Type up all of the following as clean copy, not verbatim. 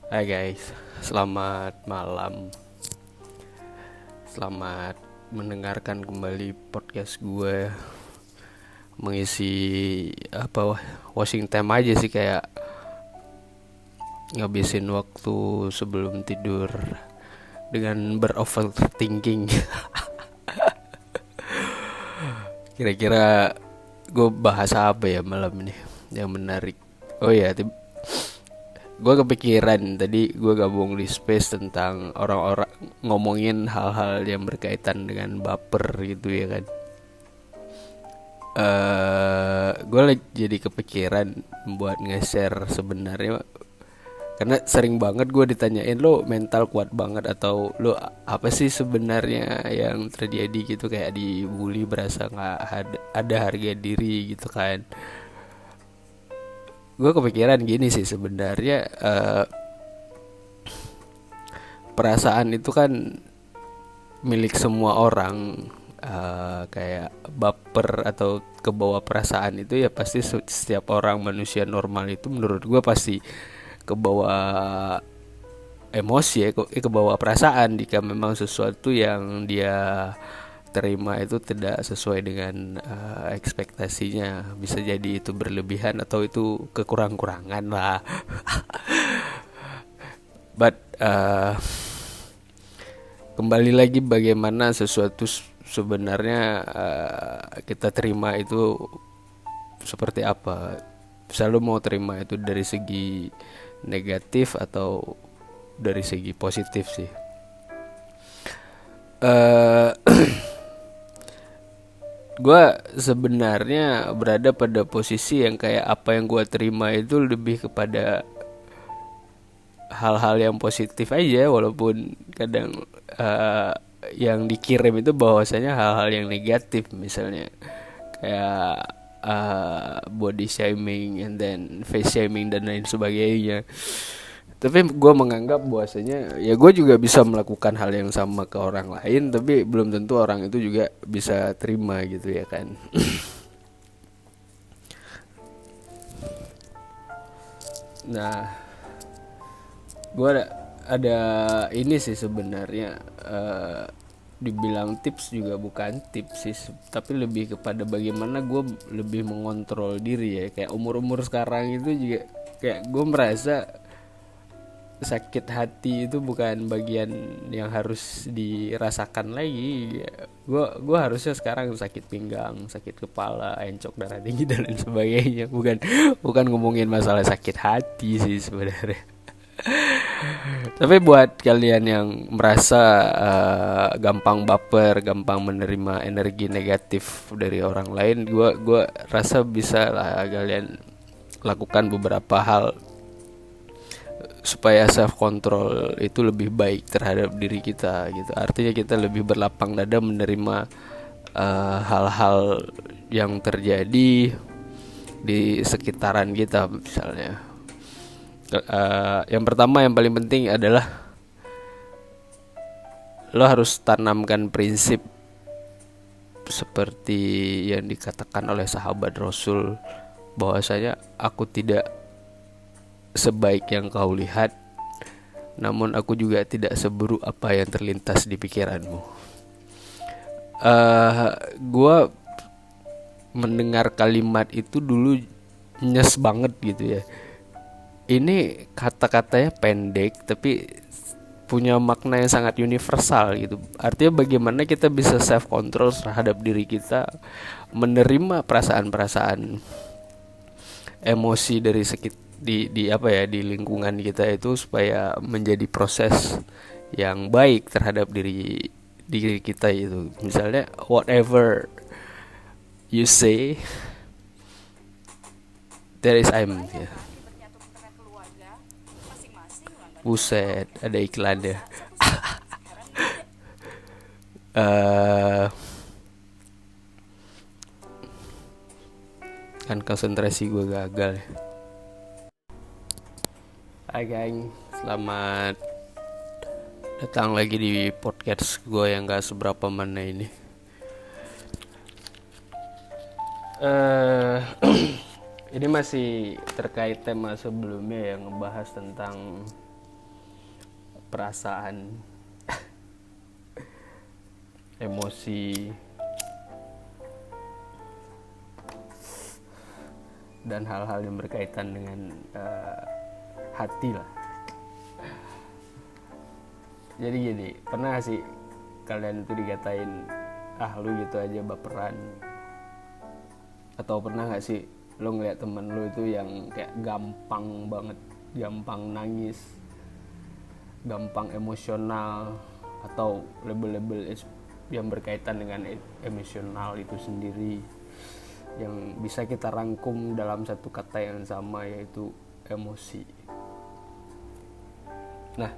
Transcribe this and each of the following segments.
Hai guys, selamat malam. Selamat mendengarkan kembali podcast gue. Mengisi washing time aja sih, kayak ngabisin waktu sebelum tidur dengan beroverthinking. Kira-kira gue bahas apa ya malam ini yang menarik? Oh ya, gue kepikiran tadi gue gabung di space tentang orang-orang ngomongin hal-hal yang berkaitan dengan baper gitu ya kan. Gue jadi kepikiran buat nge-share sebenarnya, karena sering banget gue ditanyain, lo mental kuat banget atau lo apa sih sebenarnya yang terjadi gitu, kayak dibully berasa nggak ada harga diri gitu kan. Gue kepikiran gini sih sebenarnya, perasaan itu kan milik semua orang. Kayak baper atau kebawa perasaan itu ya pasti setiap orang manusia normal itu menurut gue pasti kebawa emosi ya, kebawa perasaan jika memang sesuatu yang dia terima itu tidak sesuai dengan ekspektasinya. Bisa jadi itu berlebihan atau itu kekurang-kurangan lah. But kembali lagi bagaimana sesuatu sebenarnya kita terima itu seperti apa. Selalu mau terima itu dari segi negatif atau dari segi positif sih. eh gue sebenarnya berada pada posisi yang kayak apa yang gue terima itu lebih kepada hal-hal yang positif aja, walaupun kadang yang dikirim itu bahwasanya hal-hal yang negatif, misalnya kayak body shaming and then face shaming dan lain sebagainya. Tapi gue menganggap bahwasanya ya gue juga bisa melakukan hal yang sama ke orang lain, tapi belum tentu orang itu juga bisa terima gitu ya kan. Nah, gue ada ini sih sebenarnya, dibilang tips juga bukan tips sih, tapi lebih kepada bagaimana gue lebih mengontrol diri ya. Kayak umur-umur sekarang itu juga kayak gue merasa sakit hati itu bukan bagian yang harus dirasakan lagi. Gue harusnya sekarang sakit pinggang, sakit kepala, encok darah tinggi dan lain sebagainya, bukan ngomongin masalah sakit hati sih sebenarnya. Tapi buat kalian yang merasa gampang baper, gampang menerima energi negatif dari orang lain, gue rasa bisa lah kalian lakukan beberapa hal supaya self control itu lebih baik terhadap diri kita gitu. Artinya kita lebih berlapang dada menerima hal-hal yang terjadi di sekitaran kita misalnya. Yang pertama, yang paling penting adalah lo harus tanamkan prinsip seperti yang dikatakan oleh sahabat Rasul, bahwasanya aku tidak sebaik yang kau lihat, namun aku juga tidak seburuk apa yang terlintas di pikiranmu. Gue mendengar kalimat itu dulu nyes banget gitu ya. Ini kata-katanya pendek tapi punya makna yang sangat universal gitu. Artinya bagaimana kita bisa self control terhadap diri kita, menerima perasaan-perasaan emosi dari di apa ya, di lingkungan kita itu, supaya menjadi proses yang baik terhadap diri kita itu. Misalnya whatever you say, there is I'm ya. Buset, ada iklannya. eh Kan konsentrasi gue gagal ya. Hai geng, selamat datang lagi di podcast gue yang gak seberapa mana ini. eh Ini masih terkait tema sebelumnya yang ngebahas tentang perasaan, emosi, dan hal-hal yang berkaitan dengan hati lah. Jadi gini, pernah sih kalian itu dikatain lu gitu aja baperan? Atau pernah gak sih lo ngeliat temen lo itu yang kayak gampang banget, gampang nangis, gampang emosional, atau label-label yang berkaitan dengan emosional itu sendiri yang bisa kita rangkum dalam satu kata yang sama, yaitu emosi. Nah,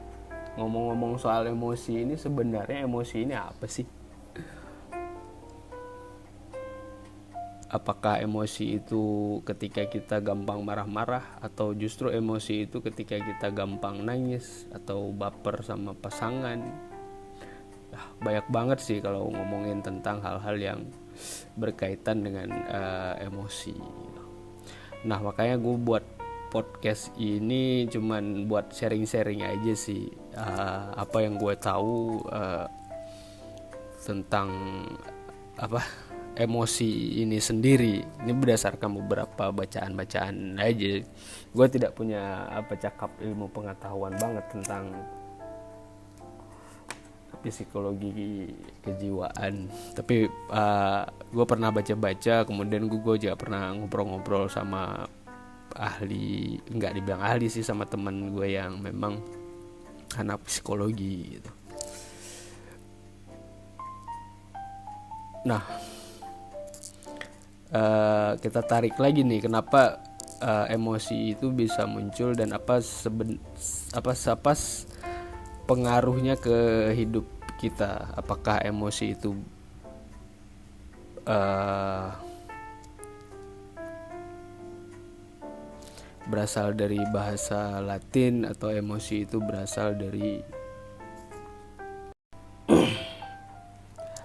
ngomong-ngomong soal emosi ini, sebenarnya emosi ini apa sih? Apakah emosi itu ketika kita gampang marah-marah, atau justru emosi itu ketika kita gampang nangis atau baper sama pasangan? Banyak banget sih kalau ngomongin tentang hal-hal yang berkaitan dengan emosi. Nah, makanya gue buat podcast ini cuman buat sharing-sharing aja sih, apa yang gue tahu tentang emosi ini sendiri. Ini berdasarkan beberapa bacaan-bacaan aja. Gue tidak punya cakap ilmu pengetahuan banget tentang psikologi kejiwaan, tapi gue pernah baca-baca, kemudian gue juga pernah ngobrol-ngobrol sama ahli, nggak dibilang ahli sih, sama teman gue yang memang anak psikologi gitu. Nah, kita tarik lagi nih, kenapa emosi itu bisa muncul dan apa pengaruhnya ke hidup kita. Apakah emosi itu berasal dari bahasa Latin, atau emosi itu berasal dari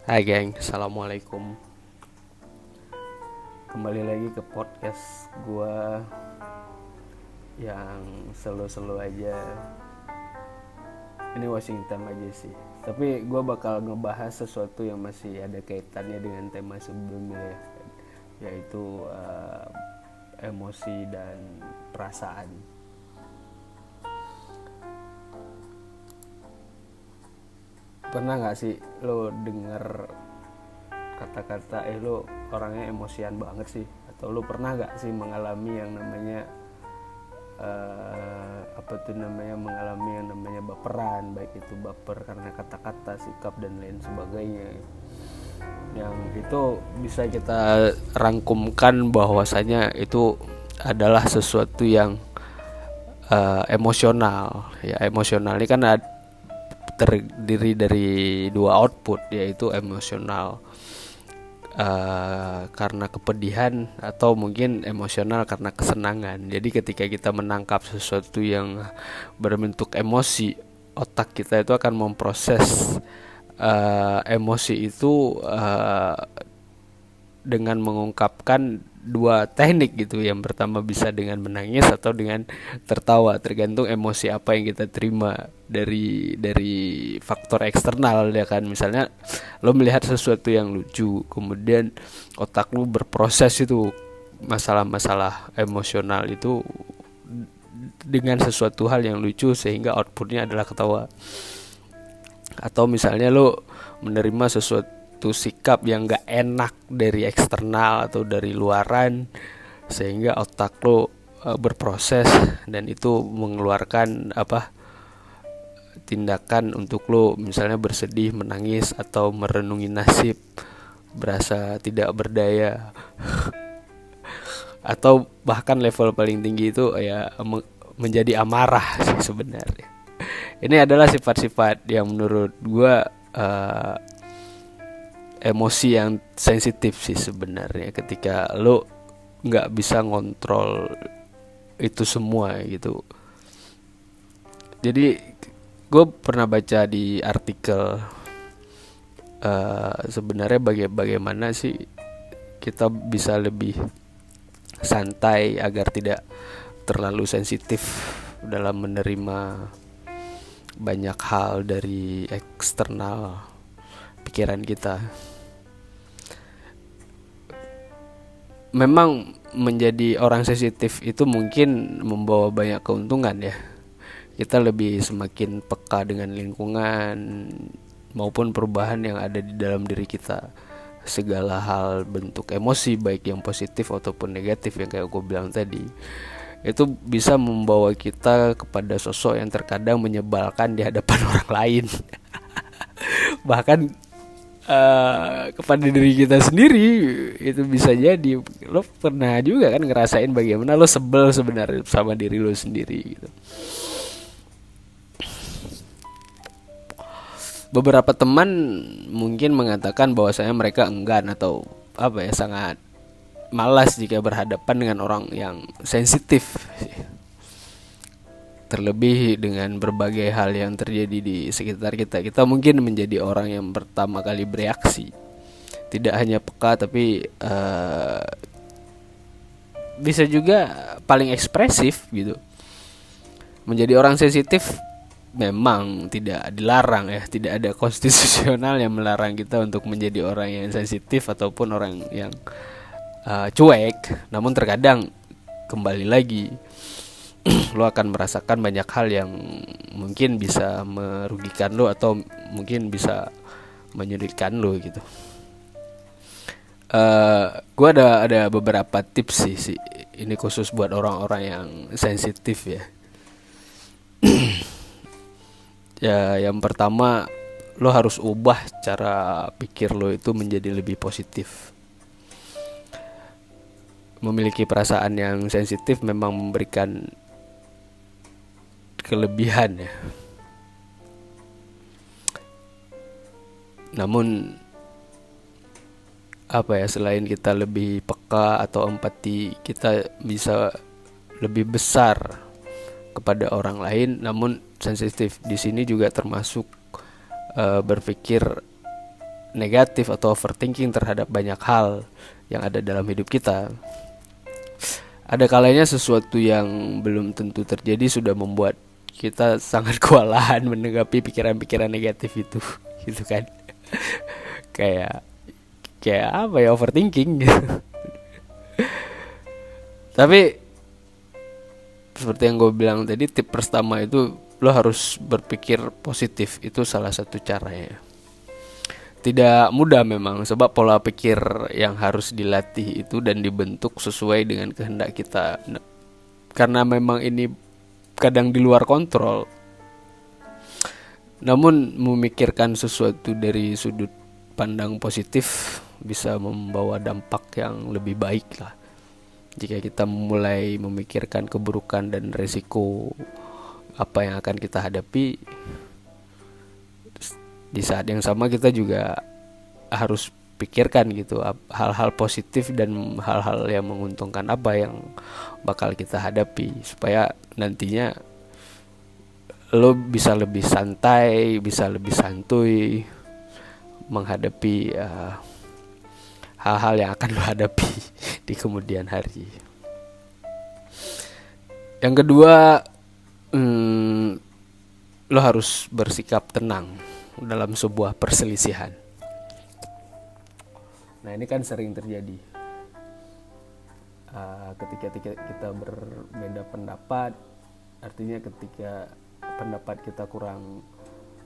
Hai geng, assalamualaikum. Kembali lagi ke podcast gue yang selo-selo aja. Ini Washington aja sih, tapi gue bakal ngebahas sesuatu yang masih ada kaitannya dengan tema sebelumnya, yaitu emosi dan perasaan. Pernah gak sih lo denger kata-kata lo orangnya emosian banget sih? Atau lo pernah gak sih mengalami yang namanya mengalami yang namanya baperan, baik itu baper karena kata-kata, sikap, dan lain sebagainya, yang itu bisa kita rangkumkan bahwasanya itu adalah sesuatu yang emosional. Ya, emosional ini kan terdiri dari dua output, yaitu emosional karena kepedihan, atau mungkin emosional karena kesenangan. Jadi ketika kita menangkap sesuatu yang berbentuk emosi, otak kita itu akan memproses emosi itu dengan mengungkapkan dua teknik gitu. Yang pertama bisa dengan menangis atau dengan tertawa, tergantung emosi apa yang kita terima dari faktor eksternal, ya kan. Misalnya lo melihat sesuatu yang lucu, kemudian otak lo berproses itu masalah-masalah emosional itu dengan sesuatu hal yang lucu, sehingga outputnya adalah ketawa. Atau misalnya lo menerima sesuatu sikap yang gak enak dari eksternal atau dari luaran, sehingga otak lo berproses dan itu mengeluarkan tindakan untuk lo misalnya bersedih, menangis, atau merenungi nasib, berasa tidak berdaya atau bahkan level paling tinggi itu ya menjadi amarah sih sebenarnya. Ini adalah sifat-sifat yang menurut gue emosi yang sensitif sih sebenarnya, ketika lo nggak bisa ngontrol itu semua gitu. Jadi gue pernah baca di artikel sebenarnya bagaimana sih kita bisa lebih santai agar tidak terlalu sensitif dalam menerima banyak hal dari eksternal pikiran kita. Memang menjadi orang sensitif itu mungkin membawa banyak keuntungan ya. Kita lebih semakin peka dengan lingkungan maupun perubahan yang ada di dalam diri kita. Segala hal bentuk emosi baik yang positif ataupun negatif yang kayak gue bilang tadi, itu bisa membawa kita kepada sosok yang terkadang menyebalkan di hadapan orang lain. Bahkan kepada diri kita sendiri itu bisa jadi. Lo pernah juga kan ngerasain bagaimana lo sebel sebenarnya sama diri lo sendiri gitu. Beberapa teman mungkin mengatakan bahwasanya mereka enggan atau sangat malas jika berhadapan dengan orang yang sensitif. Terlebih dengan berbagai hal yang terjadi di sekitar kita, kita mungkin menjadi orang yang pertama kali bereaksi. Tidak hanya peka tapi bisa juga paling ekspresif gitu. Menjadi orang sensitif memang tidak dilarang ya, tidak ada konstitusional yang melarang kita untuk menjadi orang yang sensitif ataupun orang yang cuek. Namun terkadang kembali lagi lo akan merasakan banyak hal yang mungkin bisa merugikan lo atau mungkin bisa menyulitkan lo gitu. Gue ada beberapa tips sih, ini khusus buat orang-orang yang sensitif ya. Ya, yang pertama, lo harus ubah cara pikir lo itu menjadi lebih positif. Memiliki perasaan yang sensitif memang memberikan kelebihan ya. Namun selain kita lebih peka atau empati, kita bisa lebih besar kepada orang lain. Namun sensitif di sini juga termasuk berpikir negatif atau overthinking terhadap banyak hal yang ada dalam hidup kita. Ada kalanya sesuatu yang belum tentu terjadi sudah membuat kita sangat kewalahan menanggapi pikiran-pikiran negatif itu, gitu kan? kayak overthinking. Tapi seperti yang gue bilang tadi, tip pertama itu lo harus berpikir positif. Itu salah satu caranya. Tidak mudah memang, sebab pola pikir yang harus dilatih itu dan dibentuk sesuai dengan kehendak kita. Karena memang ini kadang di luar kontrol. Namun memikirkan sesuatu dari sudut pandang positif bisa membawa dampak yang lebih baik lah. Jika kita mulai memikirkan keburukan dan resiko apa yang akan kita hadapi, di saat yang sama kita juga harus pikirkan gitu hal-hal positif dan hal-hal yang menguntungkan apa yang bakal kita hadapi, supaya nantinya lo bisa lebih santai, bisa lebih santuy menghadapi hal-hal yang akan lo hadapi di kemudian hari. Yang kedua, lo harus bersikap tenang dalam sebuah perselisihan. Nah, ini kan sering terjadi ketika kita berbeda pendapat. Artinya ketika pendapat kita kurang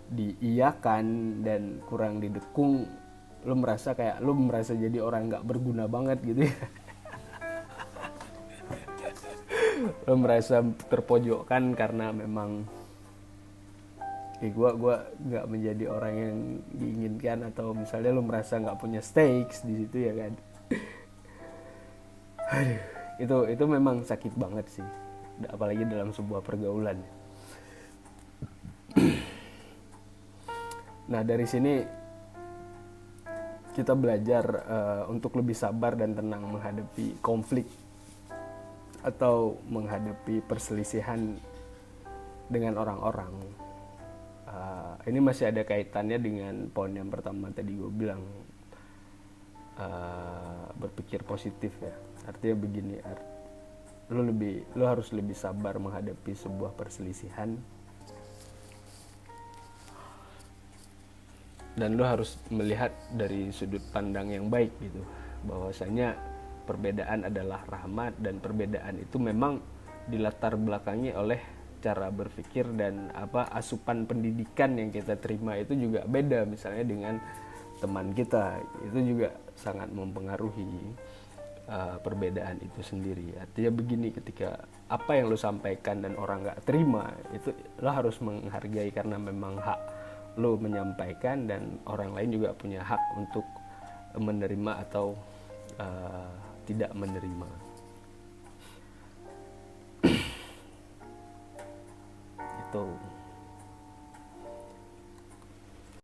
diiyakan dan kurang didukung, lo merasa jadi orang nggak berguna banget gitu ya. Lo merasa terpojokkan karena memang gue nggak menjadi orang yang diinginkan, atau misalnya lo merasa nggak punya stakes di situ ya kan. Itu memang sakit banget sih, apalagi dalam sebuah pergaulan. Nah, dari sini kita belajar untuk lebih sabar dan tenang menghadapi konflik atau menghadapi perselisihan dengan orang-orang. Ini masih ada kaitannya dengan poin yang pertama tadi gue bilang, berpikir positif ya. Artinya begini, lo harus lebih sabar menghadapi sebuah perselisihan dan lo harus melihat dari sudut pandang yang baik gitu, bahwasanya perbedaan adalah rahmat, dan perbedaan itu memang dilatar belakangi oleh cara berpikir dan asupan pendidikan yang kita terima itu juga beda. Misalnya dengan teman kita, itu juga sangat mempengaruhi perbedaan itu sendiri. Artinya begini, ketika apa yang lo sampaikan dan orang gak terima, itu lo harus menghargai karena memang hak lo menyampaikan, dan orang lain juga punya hak untuk menerima atau tidak menerima. Itu